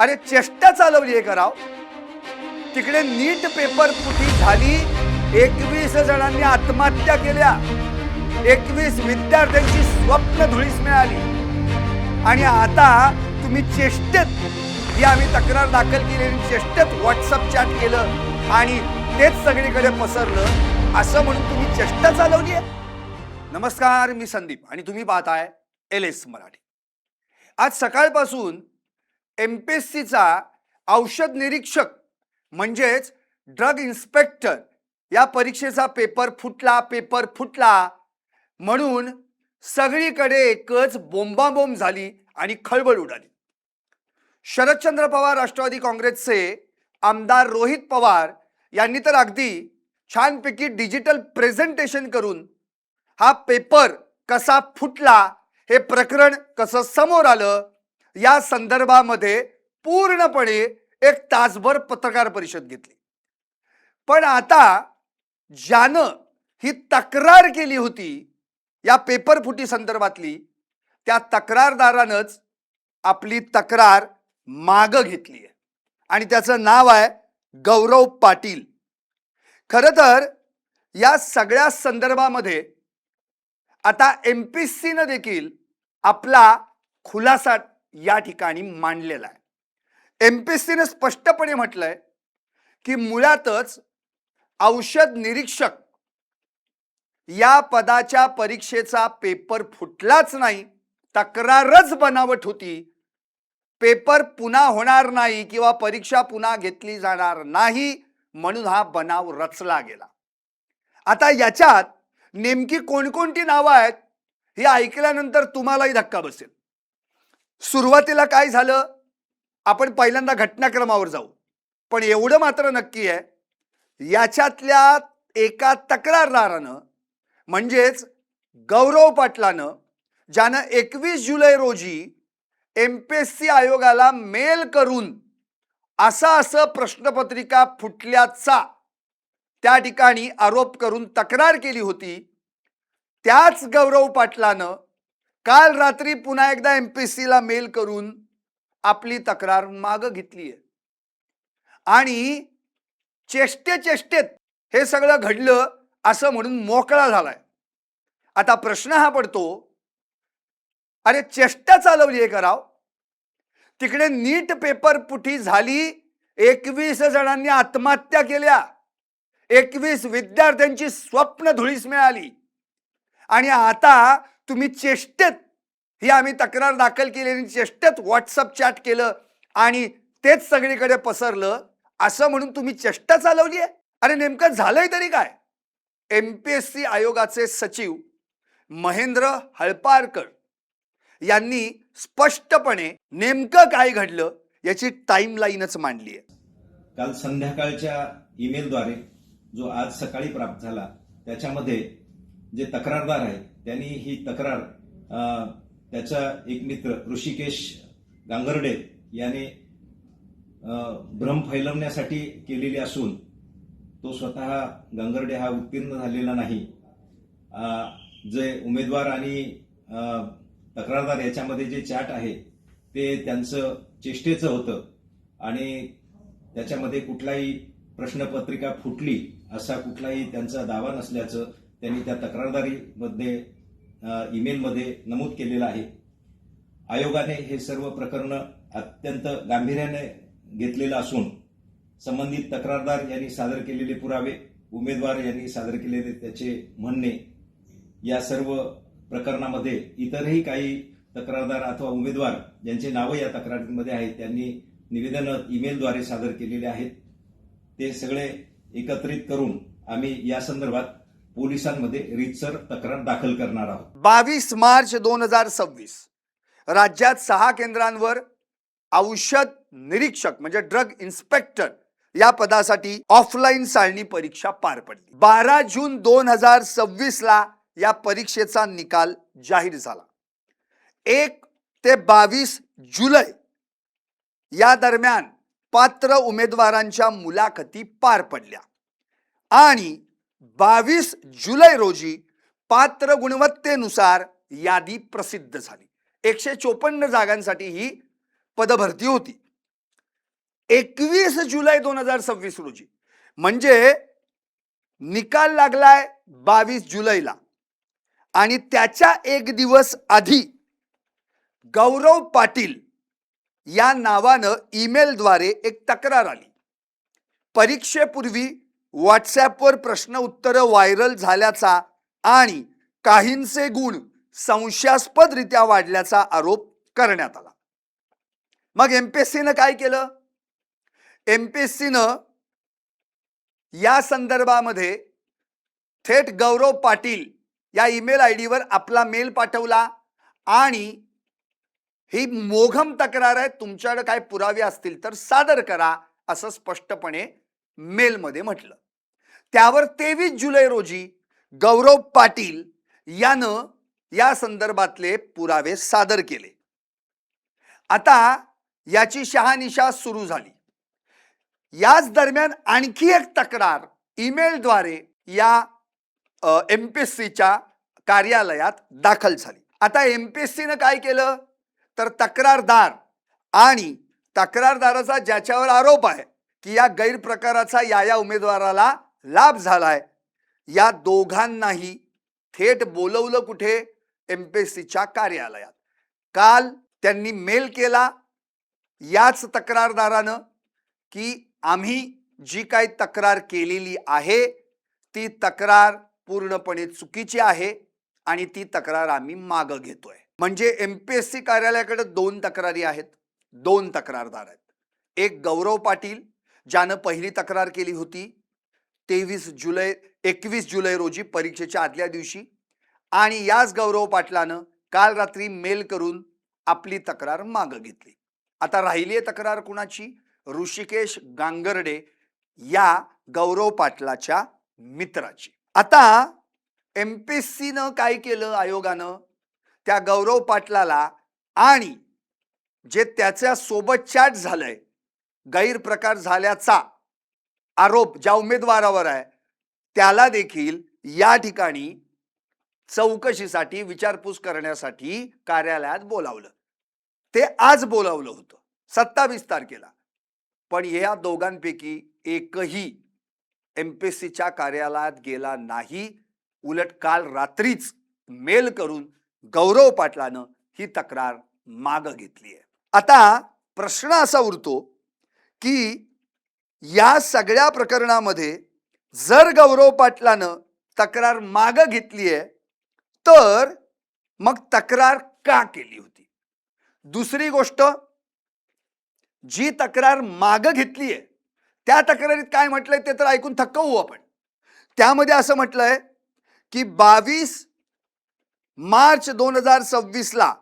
अरे चेष्टा चालवली आहे कराव. तिकडे नीट पेपर फुटी झाली, 21 जणांनी आत्महत्या केल्या, 21 विद्यार्थ्यांची स्वप्न धुळीस मिळाली. आणि आता तुम्ही चेष्टेत ही आम्ही तक्रार दाखल केलेली चेष्टेत व्हॉट्सअप चॅट केलं आणि तेच सगळीकडे पसरलं असं म्हणून तुम्ही चेष्टा चालवली आहे. नमस्कार, मी संदीप आणि तुम्ही पाहताय LS मराठी. आज सकाळपासून MPSCचा औषध निरीक्षक म्हणजेच ड्रग इन्स्पेक्टर या परीक्षेचा पेपर फुटला म्हणून सगळीकडे एकच बोंबाबोंब झाली आणि खळबळ उडाली. शरदचंद्र पवार राष्ट्रवादी काँग्रेसचे आमदार रोहित पवार यांनी तर अगदी छानपैकी डिजिटल प्रेझेंटेशन करून हा पेपर कसा फुटला, हे प्रकरण कसं समोर आलं या संदर्भामध्ये पूर्णपणे 1 तासभर पत्रकार परिषद घेतली. पण आता ज्यानं ही तक्रार केली होती या पेपर फुटी संदर्भातली, त्या तक्रारदारानंच आपली तक्रार मागं घेतली आहे आणि त्याचं नाव आहे गौरव पाटील. खरं तर या सगळ्या संदर्भामध्ये आता MPSCनं देखील आपला खुलासा या ठिकाणी मांडलेला आहे. MPSCनं स्पष्टपणे म्हटलंय की मुळातच औषध निरीक्षक या पदाच्या परीक्षेचा पेपर फुटलाच नाही, तक्रारच बनावट होती. पेपर पुन्हा होणार नाही किंवा परीक्षा पुन्हा घेतली जाणार नाही म्हणून हा बनाव रचला गेला. आता याच्यात नेमकी कोणकोणती नावं आहेत हे ऐकल्यानंतर तुम्हालाही धक्का बसेल. सुरुवातीला काय झालं, आपण पहिल्यांदा घटनाक्रमावर जाऊ. पण एवढं मात्र नक्की आहे, याच्यातल्या एका तक्रारदारानं म्हणजेच गौरव पाटलानं, ज्यानं 21 जुलै रोजी MPSC आयोगाला मेल करून असं प्रश्नपत्रिका फुटल्याचा त्या ठिकाणी आरोप करून तक्रार केली होती, त्याच गौरव पाटलानं काल रात्री पुन्हा एकदा MPSCला मेल करून आपली तक्रार मागं घेतली आहे. आणि चेष्टेत हे सगळं घडलं असं म्हणून मोकळा झालाय. आता प्रश्न हा पडतो, अरे चेष्टा चालवली आहे कराव. तिकडे नीट पेपर फुटी झाली, 21 जणांनी आत्महत्या केल्या, 21 विद्यार्थ्यांची स्वप्न धुळीस मिळाली. आणि आता तुम्ही चेष्टेत ही आम्ही तक्रार दाखल केलेली चेष्टेत व्हॉट्सअप चॅट केलं आणि तेच सगळीकडे पसरलं असं म्हणून तुम्ही चेष्टा चालवली आहे. अरे नेमकं झालंय तरी काय? MPSC आयोगाचे सचिव महेंद्र हळपारकर यांनी स्पष्टपणे नेमकं काय घडलं याची टाइमलाईनच मांडली आहे. काल संध्याकाळच्या ईमेलद्वारे जो आज सकाळी प्राप्त झाला, त्याच्यामध्ये जे तक्रारदार आहे त्यांनी ही तक्रार त्याचा एक मित्र ऋषिकेश गांगर्डे याने भ्रम फैलवण्यासाठी केलेली असून तो स्वतः गांगर्डे हा उत्तीर्ण झालेला नाही. जे उमेदवार आणि तक्रारदार याच्यामध्ये जे चॅट आहे ते त्यांचं चेष्टेचं होतं आणि त्याच्यामध्ये कुठलाही प्रश्नपत्रिका फुटली असा कुठलाही त्यांचा दावा नसल्याचं त्यांनी त्या तक्रारदारीमध्ये ईमेलमध्ये नमूद केलेलं आहे. आयोगाने हे सर्व प्रकरण अत्यंत गांभीर्याने घेतलेलं असून संबंधित तक्रारदार यांनी सादर केलेले पुरावे, उमेदवार यांनी सादर केलेले त्याचे म्हणणे, या सर्व प्रकरणामध्ये इतरही काही तक्रारदार अथवा उमेदवार ज्यांचे नावं या तक्रारीमध्ये आहेत त्यांनी निवेदन ईमेलद्वारे सादर केलेले आहेत. ते सगळे एकत्रित करून आम्ही या संदर्भात पोलिसांमध्ये रीतसर तक्रार दाखल करणार आहोत. 22 मार्च 2026 राज्यात 6 केंद्रांवर औषध निरीक्षक म्हणजे ड्रग इन्स्पेक्टर या पदासाठी ऑफलाईन चाळणी परीक्षा पार पडली. 12 जून 2026 ला या परीक्षेचा निकाल जाहीर झाला. 1 ते 22 जुलै या दरम्यान पात्र उमेदवारांच्या मुलाखती पार पडल्या आणि 22 जुलै रोजी पात्र गुणवत्तेनुसार यादी प्रसिद्ध झाली. 154 जागांसाठी ही पदभरती होती. 21 जुलै 2026 रोजी, म्हणजे निकाल लागलाय 22 जुलैला, आणि त्याच्या एक दिवस आधी गौरव पाटील या नावानं ईमेलद्वारे एक तक्रार आली. परीक्षेपूर्वी व्हॉट्सॲपवर प्रश्न उत्तर व्हायरल झाल्याचा आणि काहींचे गुण संशयास्पदरित्या वाढल्याचा आरोप करण्यात आला. मग एमपीएससीनं काय केलं? एमपीएससीनं या संदर्भामध्ये थेट गौरव पाटील या ईमेल आयडीवर आपला मेल पाठवला आणि ही मोघम तक्रार आहे, तुमच्याकडे काय पुरावे असतील तर सादर करा, असं स्पष्टपणे मेलमध्ये म्हटलं. त्यावर 23 जुलै रोजी गौरव पाटील यानं या संदर्भातले पुरावे सादर केले. आता याची शहानिशा सुरू झाली. याच दरम्यान आणखी एक तक्रार ईमेलद्वारे या एमपीएससीच्या कार्यालयात दाखल झाली. आता एमपीएससीनं काय केलं तर तक्रारदार आणि तक्रारदाराचा ज्याच्यावर आरोप आहे की या गैरप्रकाराचा या उमेदवाराला लाभ झालाय, या दोघांनाही थेट बोलवलं. कुठे? एमपीएससीच्या कार्यालयात. काल त्यांनी मेल केला याच तक्रारदारानं की आम्ही जी काही तक्रार केलेली आहे ती तक्रार पूर्णपणे चुकीची आहे आणि ती तक्रार आम्ही मागं घेतोय. म्हणजे एमपीएससी कार्यालयाकडे 2 तक्रारी आहेत, 2 तक्रारदार आहेत. एक गौरव पाटील ज्यानं पहिली तक्रार केली होती 21 जुलै रोजी परीक्षेच्या आदल्या दिवशी, आणि याच गौरव पाटलानं काल रात्री मेल करून आपली तक्रार मागं घेतली. आता राहिली आहे तक्रार कुणाची? ऋषिकेश गांगर्डे या गौरव पाटलाच्या मित्राची. आता एमपीएससीनं काय केलं, आयोगानं त्या गौरव पाटलाला आणि जे त्याच्या सोबत चॅट झालंय, गैरप्रकार झाल्याचा आरोप ज्या उमेदवारावर आहे त्याला देखील या ठिकाणी चौकशीसाठी विचारपूस करण्यासाठी कार्यालयात बोलावलं. ते आज बोलावलं होतं 27 तारखेला, पण या दोघांपैकी एकही एमपीएससीच्या कार्यालयात गेला नाही. उलट काल रात्रीच मेल करून गौरव पाटलानं ही तक्रार मागं घेतली आहे. आता प्रश्न असा उरतो की या सगळ्या प्रकरणामध्ये जर गौरव पाटलानं तक्रार मागं घेतली आहे तर मग तक्रार का केली होती? दुसरी गोष्ट, जी तक्रार मागं घेतली आहे त्या तक्रारीत काय म्हटलंय ते तर ऐकून थक्क होऊ आपण. त्यामध्ये असं म्हटलंय की 22 मार्च 2026 ला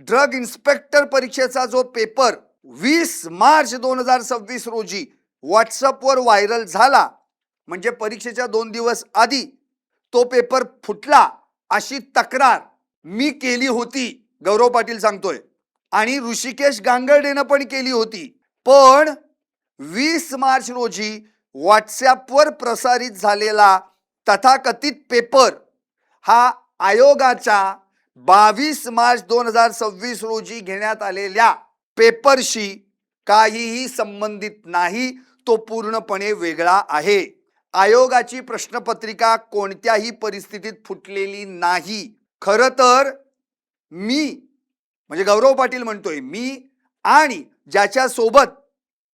ड्रग इन्स्पेक्टर परीक्षेचा जो पेपर 20 मार्च 2026 रोजी व्हॉट्सअपवर व्हायरल झाला, म्हणजे परीक्षेच्या 2 दिवस आधी तो पेपर फुटला, अशी तक्रार मी केली होती, गौरव पाटील सांगतोय, आणि ऋषिकेश गांगर्डेनं पण केली होती. पण 20 मार्च रोजी व्हॉट्सॲपवर प्रसारित झालेला तथाकथित पेपर हा आयोगाच्या 22 मार्च 2026 रोजी घेण्यात आलेल्या पेपरशी काहीही संबंधित नाही. तो पूर्णपणे वेगळा आहे. आयोगाची प्रश्नपत्रिका कोणत्याही परिस्थितीत फुटलेली नाही. खरं तर मी, म्हणजे गौरव पाटील म्हणतोय, मी आणि ज्याच्या सोबत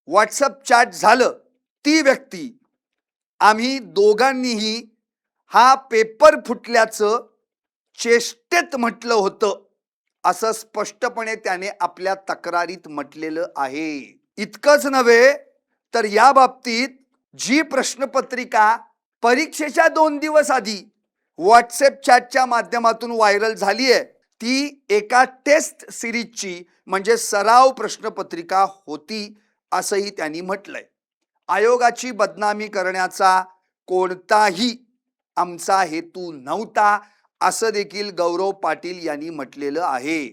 व्हॉट्सअप चॅट झालं ती व्यक्ती, आम्ही दोघांनीही हा पेपर फुटल्याचं चेष्टेत म्हटलं होतं, असं स्पष्टपणे त्याने आपल्या तक्रारीत म्हटलेलं आहे. इतकंच नव्हे तर या बाबतीत जी प्रश्नपत्रिका परीक्षेच्या 2 दिवस आधी व्हॉट्सअप चॅटच्या माध्यमातून व्हायरल झाली आहे ती एका टेस्ट सिरीजची, म्हणजे सराव प्रश्नपत्रिका होती, असंही त्यांनी म्हटलंय. आयोगाची बदनामी करण्याचा कोणताही आमचा हेतू नव्हता, असं देखील गौरव पाटील यांनी म्हटलेलं आहे.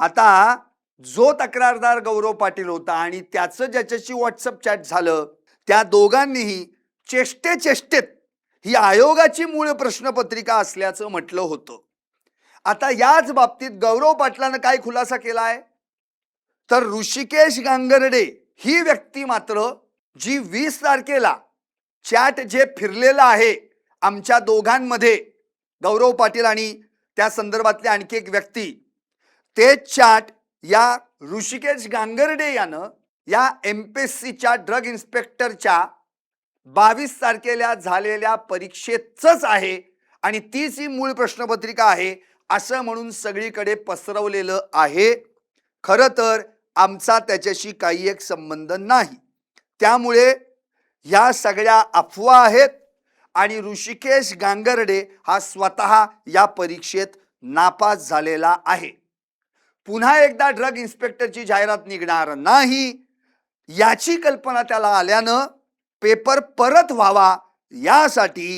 आता जो तक्रारदार गौरव पाटील होता आणि त्याचं ज्याच्याशी व्हॉट्सअप चॅट झालं, त्या दोघांनीही चेष्टेत ही आयोगाची मूळ प्रश्नपत्रिका असल्याचं म्हटलं होतं. आता याच बाबतीत गौरव पाटलानं काय खुलासा केलाय तर ऋषिकेश गांगर्डे ही व्यक्ती मात्र जी 20 तारखेला चॅट जे फिरलेलं आहे आमच्या दोघांमध्ये, गौरव पाटील आणि त्या संदर्भातले आणखी एक व्यक्ती, ते चॅट या ऋषिकेश गांगर्डे यानं या एमपीएससीच्या ड्रग इन्स्पेक्टरच्या 22 तारखेला झालेल्या परीक्षेचंच आहे आणि तीच ही मूळ प्रश्नपत्रिका आहे असं म्हणून सगळीकडे पसरवलेलं आहे. खरं तर आमचा त्याच्याशी काही एक संबंध नाही. त्यामुळे ह्या सगळ्या अफवा आहेत आणि ऋषिकेश गांगर्डे हा स्वतः या परीक्षेत नापास झालेला आहे. पुन्हा एकदा ड्रग इन्स्पेक्टरची जाहिरात निघणार नाही याची कल्पना त्याला आल्यानं पेपर परत व्हावा यासाठी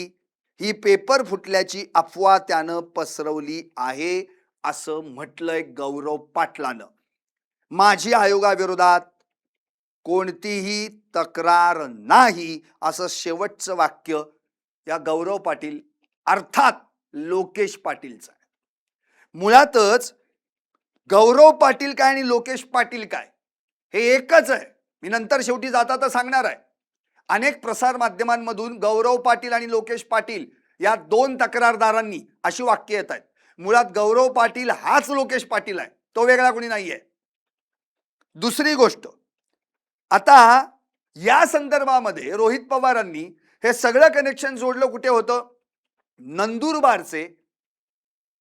ही पेपर फुटल्याची अफवा त्यानं पसरवली आहे असं म्हटलंय गौरव पाटलानं. माझी आयोगाविरोधात कोणतीही तक्रार नाही असं शेवटचं वाक्य या गौरव पाटील अर्थात लोकेश पाटीलचं आहे. मुळातच गौरव पाटील काय आणि लोकेश पाटील काय हे एकच आहे. मी नंतर शेवटी जाता तर सांगणार आहे. अनेक प्रसार माध्यमांमधून गौरव पाटील आणि लोकेश पाटील या दोन तक्रारदारांनी अशी वाक्य येत आहेत. मुळात गौरव पाटील हाच लोकेश पाटील आहे, तो वेगळा कोणी नाहीये. दुसरी गोष्ट, आता या संदर्भामध्ये रोहित पवारांनी हे सगळं कनेक्शन जोडलं कुठे होतं? नंदुरबारचे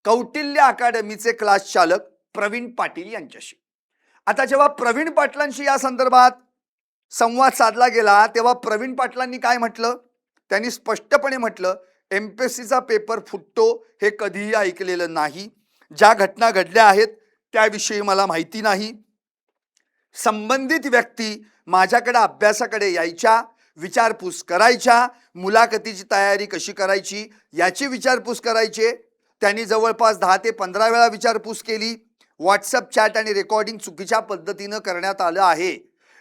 कौटिल्य अकादमीचे क्लास चालक प्रवीण पाटील यांच्याशी. आता जेव्हा प्रवीण पाटलांशी या संदर्भात संवाद साधला गेला तेव्हा प्रवीण पाटलांनी काय म्हटलं? त्यांनी स्पष्टपणे म्हटलं, एमपीएससीचा पेपर फुटतो हे कधीही ऐकलेलं नाही. ज्या घटना घडल्या आहेत त्याविषयी मला माहिती नाही. संबंधित व्यक्ती माझ्याकडे अभ्यासाकडे यायच्या, विचारपूस करायच्या, मुलाखतीची तयारी कशी करायची याची विचारपूस करायचे. त्यांनी जवळपास 10 ते 15 वेळा विचारपूस केली. व्हॉट्सअप चॅट आणि रेकॉर्डिंग चुकीच्या पद्धतीनं करण्यात आलं आहे.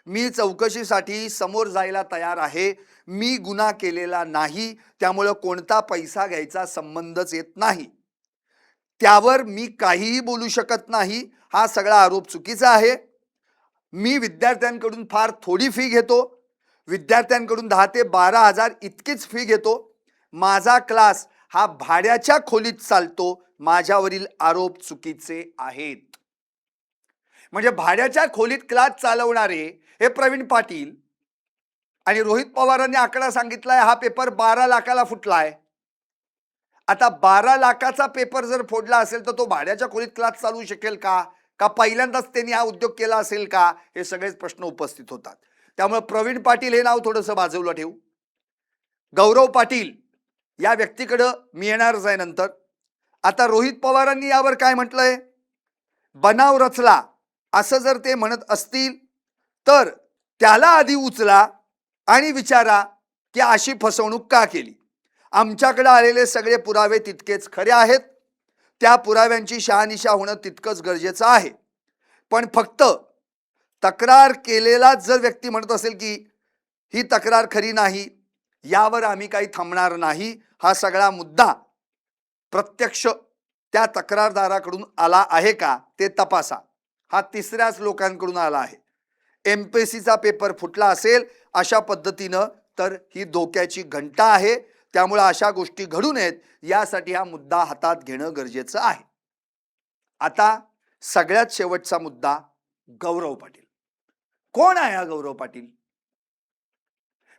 मी चौकशीसाठी समोर जायला तयार आहे. मी गुन्हा केलेला नाही, त्यामुळे कोणता पैसा घ्यायचा संबंधच येत नाही. त्यावर मी काहीही बोलू शकत नाही. हा सगळा आरोप चुकीचा आहे. मी विद्यार्थ्यांकडून फार थोडी फी घेतो. विद्यार्थ्यांकडून 10 ते 12 हजार इतकीच फी घेतो. माझा क्लास हा भाड्याच्या खोलीत चालतो. माझ्यावरील आरोप चुकीचे आहेत. म्हणजे भाड्याच्या खोलीत क्लास चालवणारे हे प्रवीण पाटील आणि रोहित पवारांनी आकडा सांगितलाय हा पेपर 12 लाखाला फुटलाय. आता 12 लाखाचा पेपर जर फोडला असेल तर तो भाड्याच्या खोलीत क्लास चालवू शकेल का? का पहिल्यांदाच त्यांनी हा उद्योग केला असेल का? हे सगळेच प्रश्न उपस्थित होतात. त्यामुळे प्रवीण पाटील हे नाव थोडंसं बाजूला ठेवू. गौरव पाटील या व्यक्तीकडे मी येणारच आहे नंतर. आता रोहित पवारांनी यावर काय म्हटलंय? बनाव रचला असं जर ते म्हणत असतील तर त्याला आधी उचला आणि विचारा की अशी फसवणूक का केली. आमच्याकडे आलेले सगळे पुरावे तितकेच खरे आहेत. त्या पुराव्यांची शहानिशा होणं तितकंच गरजेचं आहे. पण फक्त तक्रार केलेला जर व्यक्ती म्हणत असेल की ही तक्रार खरी नाही, यावर आम्ही काही थांबणार नाही. हा सगळा मुद्दा प्रत्यक्ष त्या तक्रारदाराकडून आला आहे का ते तपासा. हा तिसऱ्याच लोकांकडून आला आहे. एमपीएससीचा पेपर फुटला असेल अशा पद्धतीनं तर ही धोक्याची घंटा आहे. त्यामुळे अशा गोष्टी घडू नयेत यासाठी हा मुद्दा हातात घेणं गरजेचं आहे. आता सगळ्यात शेवटचा मुद्दा, गौरव पाटील. कोण आहे हा गौरव पाटील?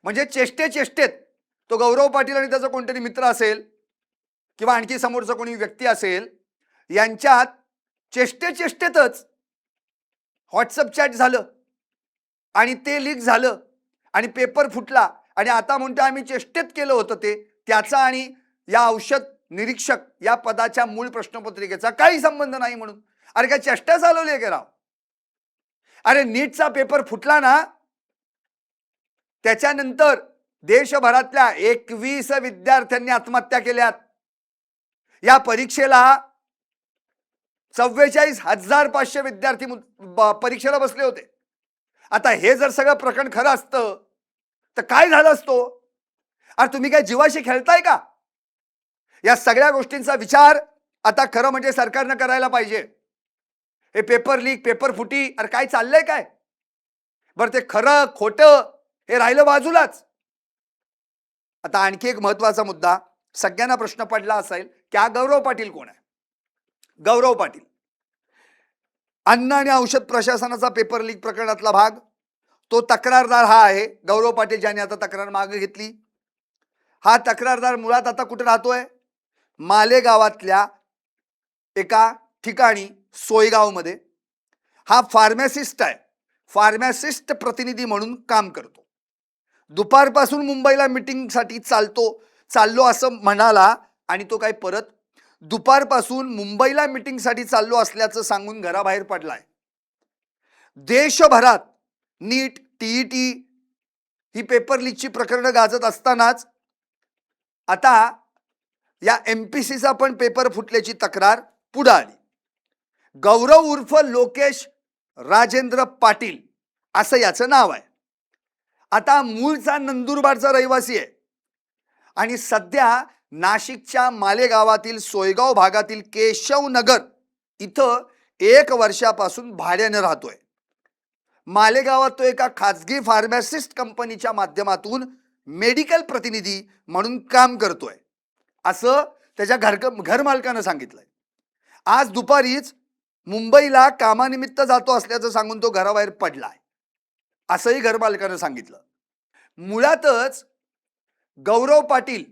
म्हणजे चेष्टेत तो गौरव पाटील आणि त्याचा कोणतरी मित्र असेल किंवा आणखी समोरचा कोणी व्यक्ती असेल, यांच्यात चेष्टेतच व्हॉट्सअप चॅट झालं आणि ते लीक झालं आणि पेपर फुटला आणि आता म्हणतो आम्ही चेष्टेत केलं होतं ते. त्याचा आणि या औषध निरीक्षक या पदाच्या मूळ प्रश्नपत्रिकेचा काही संबंध नाही म्हणून. अरे काय चेष्टा चालवली आहे का राव? अरे नीटचा पेपर फुटला ना, त्याच्यानंतर देशभरातल्या 21 विद्यार्थ्यांनी आत्महत्या केल्यात. या परीक्षेला 44,500 विद्यार्थी परीक्षेला बसले होते. आता हे जर सगळं प्रकरण खरं असतं तर काय झालं असतं? अरे तुम्ही काय जीवाशी खेळताय का? या सगळ्या गोष्टींचा विचार आता खरं म्हणजे सरकारनं करायला पाहिजे. हे पेपर लीक, पेपर फुटी, अरे काय चाललंय काय? बरं ते खरं खोटं हे राहिलं बाजूलाच. आता आणखी एक महत्वाचा मुद्दा सगळ्यांना प्रश्न पडला असेल की हा गौरव पाटील कोण आहे. गौरव पाटील अन्न आणि औषध प्रशासनाचा पेपर लीक प्रकरणातला भाग, तो तक्रारदार हा आहे गौरव पाटील ज्याने आता तक्रार मागे घेतली. हा तक्रारदार मुळात आता कुठे राहतोय, मालेगावातल्या एका ठिकाणी सोयगाव मध्ये. हा फार्मासिस्ट आहे, फार्मासिस्ट प्रतिनिधी म्हणून काम करतो. दुपारपासून मुंबईला मीटिंगसाठी चाललो असं म्हणाला आणि तो काय परत दुपारपासून मुंबईला मीटिंगसाठी चाललो असल्याचं सांगून घराबाहेर पडलाय. देशभरात नीट टीईटी ही पेपर लीकची प्रकरणं गाजत असतानाच आता या एमपीसीचा पण पेपर फुटल्याची तक्रार पुढे आली. गौरव उर्फ लोकेश राजेंद्र पाटील असं याचं नाव आहे. आता मूळचा नंदुरबारचा रहिवासी आहे आणि सध्या नाशिकच्या मालेगावातील सोयगाव भागातील केशवनगर इथं 1 वर्षापासून भाड्याने राहतोय. मालेगावात तो एका खाजगी फार्मासिस्ट कंपनीच्या माध्यमातून मेडिकल प्रतिनिधी म्हणून काम करतोय असं त्याच्या घरमालकानं सांगितलंय. आज दुपारीच मुंबईला कामानिमित्त जातो असल्याचं सांगून तो घराबाहेर पडलाय असंही घरमालकानं सांगितलं. मुळातच गौरव पाटील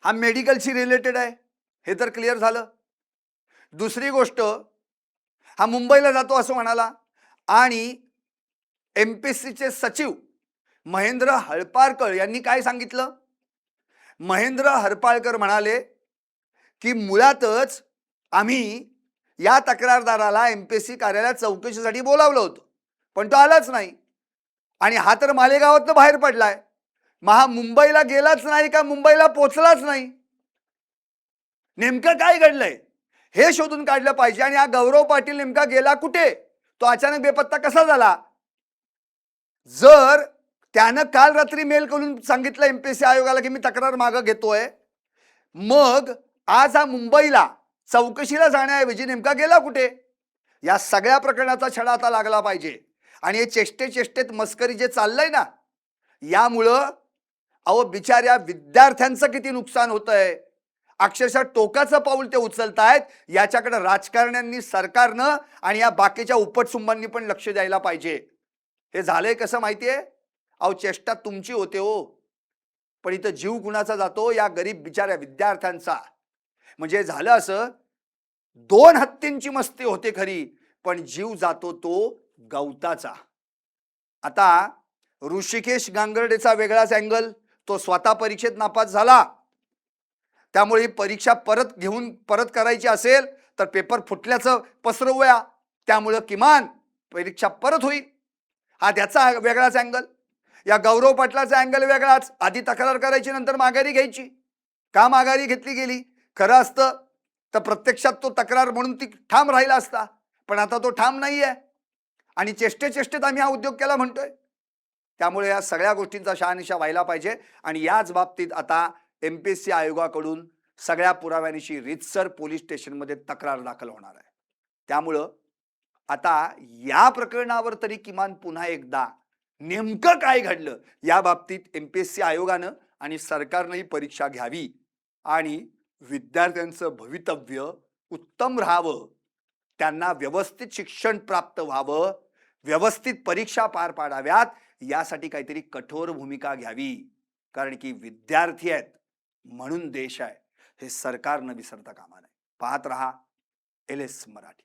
हा मेडिकलशी रिलेटेड आहे हे तर क्लिअर झालं. दुसरी गोष्ट, हा मुंबईला जातो असं म्हणाला आणि एमपीसीचे सचिव महेंद्र हळपाळकर यांनी काय सांगितलं. महेंद्र हरपाळकर म्हणाले की मुळातच आम्ही या तक्रारदाराला एमपीएससी कार्यालयात चौकशीसाठी बोलावलं होतं पण तो आलाच नाही आणि हा तर मालेगावातनं बाहेर पडलाय. मग हा मुंबईला गेलाच नाही का मुंबईला पोचलाच नाही, नेमकं काय घडलंय हे शोधून काढलं पाहिजे. आणि हा गौरव पाटील नेमका गेला कुठे, तो अचानक बेपत्ता कसा झाला. जर त्यानं काल रात्री मेल करून सांगितलं एमपीएससी आयोगाला की मी तक्रार मागं घेतोय, मग आज हा मुंबईला चौकशीला जाण्याऐवजी नेमका गेला कुठे. या सगळ्या प्रकरणाचा छडा आता लागला पाहिजे. आणि हे चेष्टेत मस्करी जे चाललंय ना, यामुळं अहो बिचाऱ्या विद्यार्थ्यांचं किती नुकसान होतंय. अक्षरशः टोकाचं पाऊल ते उचलतायत. याच्याकडे राजकारण्यांनी, सरकारनं आणि या बाकीच्या उपटसुंबांनी पण लक्ष द्यायला पाहिजे. हे झालंय कसं माहितीये, अहो चेष्टा तुमची होते हो, पण इथं जीव कुणाचा जातो, या गरीब बिचाऱ्या विद्यार्थ्यांचा. म्हणजे झालं असं, 2 हत्तींची मस्ती होते खरी, पण जीव जातो तो गवताचा. आता ऋषिकेश गांगर्डेचा वेगळाच अँगल, तो स्वतः परीक्षेत नापास झाला, त्यामुळे ही परीक्षा परत करायची असेल तर पेपर फुटल्याचं पसरवूया, त्यामुळे किमान परीक्षा परत होईल. हा त्याचा वेगळाच अँगल. या गौरव पाटलाचा अँगल वेगळाच, आधी तक्रार करायची नंतर माघारी घ्यायची. का माघारी घेतली गेली, खरं असतं तर प्रत्यक्षात तो तक्रार म्हणून ती ठाम राहिला असता, पण आता तो ठाम नाहीये आणि चेष्टेत आम्ही हा उद्योग केला म्हणतोय. त्यामुळे या सगळ्या गोष्टींचा शहानिशा व्हायला पाहिजे आणि याच बाबतीत आता एमपीएससी आयोगाकडून सगळ्या पुराव्यांशी रीतसर पोलीस स्टेशनमध्ये तक्रार दाखल होणार आहे. त्यामुळं आता या प्रकरणावर तरी किमान पुन्हा एकदा नेमकं काय घडलं या बाबतीत एमपीएससी आयोगानं आणि सरकारनं ही परीक्षा घ्यावी आणि विद्यार्थ्यांचं भवितव्य उत्तम राहावं, त्यांना व्यवस्थित शिक्षण प्राप्त व्हावं, व्यवस्थित परीक्षा पार पाडाव्यात, यासाठी काहीतरी कठोर भूमिका घ्यावी. कारण की विद्यार्थी आहेत म्हणून देश आहे, हे सरकारनं विसरता कामा नये. पाहत रहा LS मराठी.